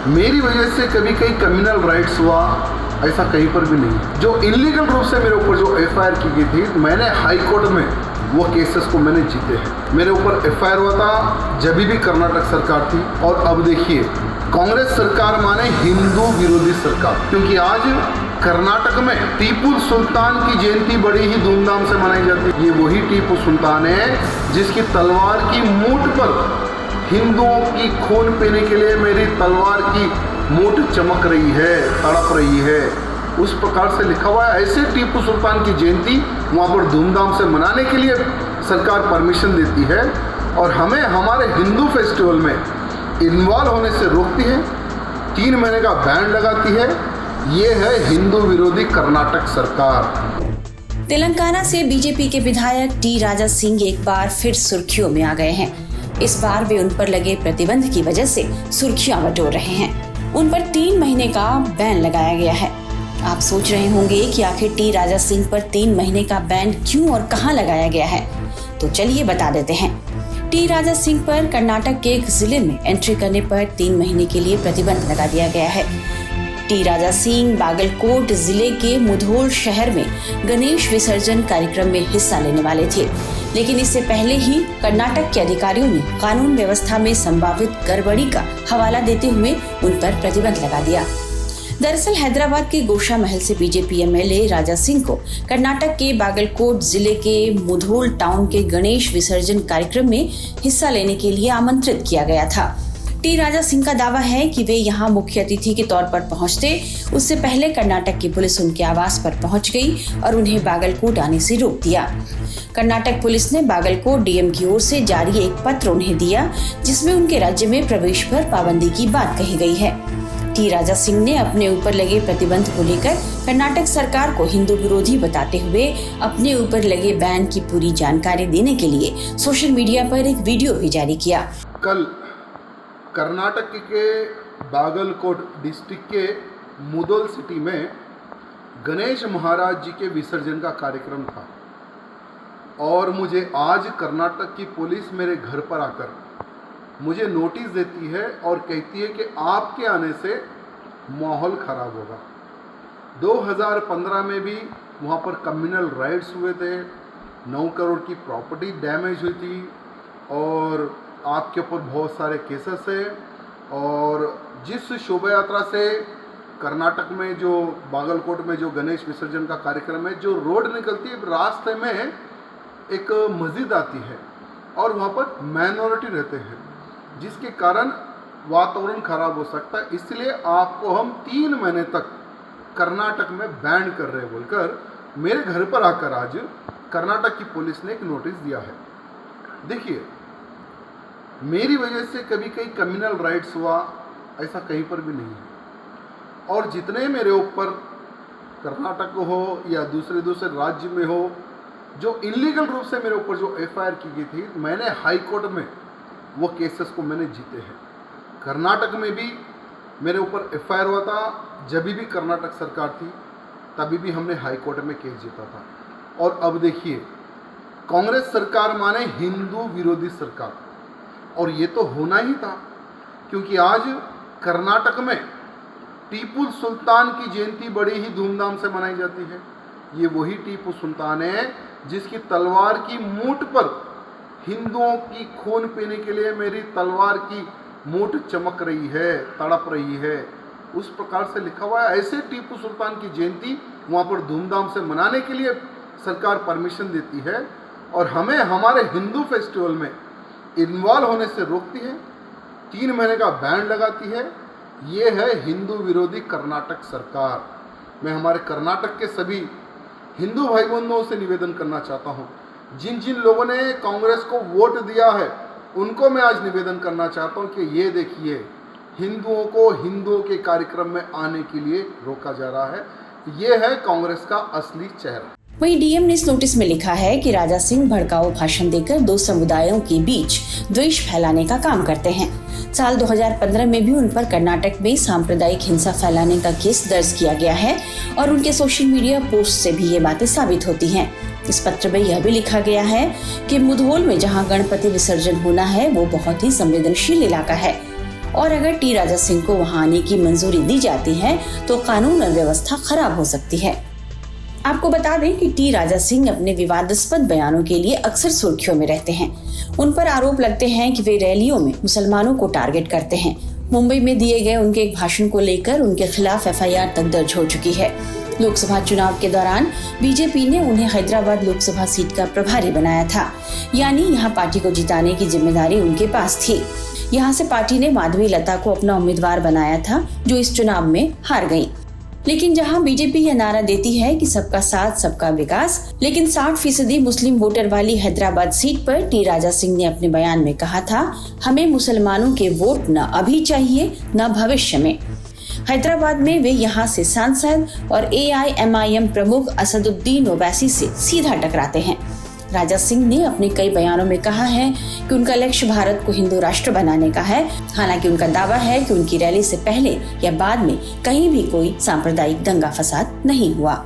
मेरी वजह से कभी कहीं कम्युनल राइट्स हुआ ऐसा कहीं पर भी नहीं। जो इलीगल रूप से मेरे ऊपर जो एफआईआर की गई थी, मैंने हाई कोर्ट में वो केसेस को मैंने जीते हैं। मेरे ऊपर एफआईआर हुआ था जब भी कर्नाटक सरकार थी, और अब देखिए कांग्रेस सरकार माने हिंदू विरोधी सरकार, क्योंकि आज कर्नाटक में टीपू सुल्तान की जयंती बड़ी ही धूमधाम से मनाई जाती है। ये वही टीपू सुल्तान है जिसकी तलवार की मूठ पर हिंदुओं की खून पीने के लिए मेरी तलवार की मूठ चमक रही है, तड़प रही है, उस प्रकार से लिखा हुआ है। ऐसे टीपू सुल्तान की जयंती वहाँ पर धूमधाम से मनाने के लिए सरकार परमिशन देती है और हमें हमारे हिंदू फेस्टिवल में इन्वॉल्व होने से रोकती है, 3 महीने का बैन लगाती है। ये है हिंदू विरोधी कर्नाटक सरकार। तेलंगाना से बीजेपी के विधायक टी राजा सिंह एक बार फिर सुर्खियों में आ गए हैं। इस बार वे उन पर लगे प्रतिबंध की वजह से सुर्खियां बटोर रहे हैं। उन पर 3 महीने का बैन लगाया गया है। आप सोच रहे होंगे कि आखिर टी राजा सिंह पर 3 महीने का बैन क्यों और कहां लगाया गया है, तो चलिए बता देते हैं। टी राजा सिंह पर कर्नाटक के एक जिले में एंट्री करने पर 3 महीने के लिए प्रतिबंध लगा दिया गया है। टी राजा सिंह बागलकोट जिले के मुधोल शहर में गणेश विसर्जन कार्यक्रम में हिस्सा लेने वाले थे, लेकिन इससे पहले ही कर्नाटक के अधिकारियों ने कानून व्यवस्था में संभावित गड़बड़ी का हवाला देते हुए उन पर प्रतिबंध लगा दिया। दरअसल हैदराबाद के गोशा महल से बीजेपी एमएलए राजा सिंह को कर्नाटक के बागलकोट जिले के मुधोल टाउन के गणेश विसर्जन कार्यक्रम में हिस्सा लेने के लिए आमंत्रित किया गया था। टी राजा सिंह का दावा है कि वे यहां मुख्य अतिथि के तौर पर पहुंचते उससे पहले कर्नाटक की पुलिस उनके आवास पर पहुंच गई और उन्हें बागलकोट आने से रोक दिया। कर्नाटक पुलिस ने बागलकोट डीएम की ओर से जारी एक पत्र उन्हें दिया, जिसमें उनके राज्य में प्रवेश पर पाबंदी की बात कही गई है। टी राजा सिंह ने अपने ऊपर लगे प्रतिबंध को लेकर कर्नाटक सरकार को हिंदू विरोधी बताते हुए अपने ऊपर लगे बैन की पूरी जानकारी देने के लिए सोशल मीडिया पर एक वीडियो भी जारी किया। कल कर्नाटक के बागलकोट डिस्ट्रिक्ट के मुधोल सिटी में गणेश महाराज जी के विसर्जन का कार्यक्रम था और मुझे आज कर्नाटक की पुलिस मेरे घर पर आकर मुझे नोटिस देती है और कहती है कि आपके आने से माहौल ख़राब होगा। 2015 में भी वहाँ पर कम्युनल राइट्स हुए थे, 9 करोड़ की प्रॉपर्टी डैमेज हुई थी और आपके ऊपर बहुत सारे केसेस है। और जिस शोभा यात्रा से कर्नाटक में जो बागलकोट में जो गणेश विसर्जन का कार्यक्रम है, जो रोड निकलती है रास्ते में एक मस्जिद आती है और वहाँ पर माइनॉरिटी रहते हैं, जिसके कारण वातावरण खराब हो सकता है। इसलिए आपको हम 3 महीने तक कर्नाटक में बैन कर रहे हैं बोलकर मेरे घर पर आकर आज कर्नाटक की पुलिस ने एक नोटिस दिया है। देखिए, मेरी वजह से कभी कहीं कम्युनल राइट्स हुआ ऐसा कहीं पर भी नहीं है। और जितने मेरे ऊपर कर्नाटक हो या दूसरे राज्य में हो, जो इलीगल रूप से मेरे ऊपर जो एफआईआर की गई थी, मैंने हाई कोर्ट में वो केसेस को मैंने जीते हैं। कर्नाटक में भी मेरे ऊपर एफआईआर हुआ था जब भी कर्नाटक सरकार थी, तभी भी हमने हाई कोर्ट में केस जीता था। और अब देखिए, कांग्रेस सरकार माने हिंदू विरोधी सरकार, और ये तो होना ही था, क्योंकि आज कर्नाटक में टीपू सुल्तान की जयंती बड़ी ही धूमधाम से मनाई जाती है। ये वही टीपू सुल्तान है जिसकी तलवार की मूठ पर हिंदुओं की खून पीने के लिए मेरी तलवार की मूठ चमक रही है, तड़प रही है, उस प्रकार से लिखा हुआ है। ऐसे टीपू सुल्तान की जयंती वहाँ पर धूमधाम से मनाने के लिए सरकार परमिशन देती है और हमें हमारे हिंदू फेस्टिवल में इन्वॉल्व होने से रोकती है, 3 महीने का बैन लगाती है। ये है हिंदू विरोधी कर्नाटक सरकार। मैं हमारे कर्नाटक के सभी हिंदू भाई बंधुओं से निवेदन करना चाहता हूँ, जिन जिन लोगों ने कांग्रेस को वोट दिया है उनको मैं आज निवेदन करना चाहता हूँ कि ये देखिए, हिंदुओं को हिंदुओं के कार्यक्रम में आने के लिए रोका जा रहा है। ये है कांग्रेस का असली चेहरा। वहीं डीएम ने इस नोटिस में लिखा है कि राजा सिंह भड़काऊ भाषण देकर 2 समुदायों के बीच द्वेष फैलाने का काम करते हैं। साल 2015 में भी उन पर कर्नाटक में सांप्रदायिक हिंसा फैलाने का केस दर्ज किया गया है और उनके सोशल मीडिया पोस्ट से भी ये बातें साबित होती हैं। इस पत्र में यह भी लिखा गया है कि मुधोल में जहां गणपति विसर्जन होना है वो बहुत ही संवेदनशील इलाका है और अगर टी राजा सिंह को वहां आने की मंजूरी दी जाती है तो कानून और व्यवस्था खराब हो सकती है। आपको बता दें कि टी राजा सिंह अपने विवादास्पद बयानों के लिए अक्सर सुर्खियों में रहते हैं। उन पर आरोप लगते हैं कि वे रैलियों में मुसलमानों को टारगेट करते हैं। मुंबई में दिए गए उनके एक भाषण को लेकर उनके खिलाफ एफआईआर तक दर्ज हो चुकी है। लोकसभा चुनाव के दौरान बीजेपी ने उन्हें हैदराबाद लोकसभा सीट का प्रभारी बनाया था, यानी यहाँ पार्टी को जिताने की जिम्मेदारी उनके पास थी। यहाँ से पार्टी ने माधवी लता को अपना उम्मीदवार बनाया था, जो इस चुनाव में हार गई। लेकिन जहां बीजेपी यह नारा देती है कि सबका साथ सबका विकास, लेकिन 60% मुस्लिम वोटर वाली हैदराबाद सीट पर टी राजा सिंह ने अपने बयान में कहा था, हमें मुसलमानों के वोट न अभी चाहिए न भविष्य में। हैदराबाद में वे यहां से सांसद और AIMIM प्रमुख असदुद्दीन ओवैसी से सीधा टकराते हैं। राजा सिंह ने अपने कई बयानों में कहा है कि उनका लक्ष्य भारत को हिंदू राष्ट्र बनाने का है। हालांकि उनका दावा है कि उनकी रैली से पहले या बाद में कहीं भी कोई सांप्रदायिक दंगा फसाद नहीं हुआ।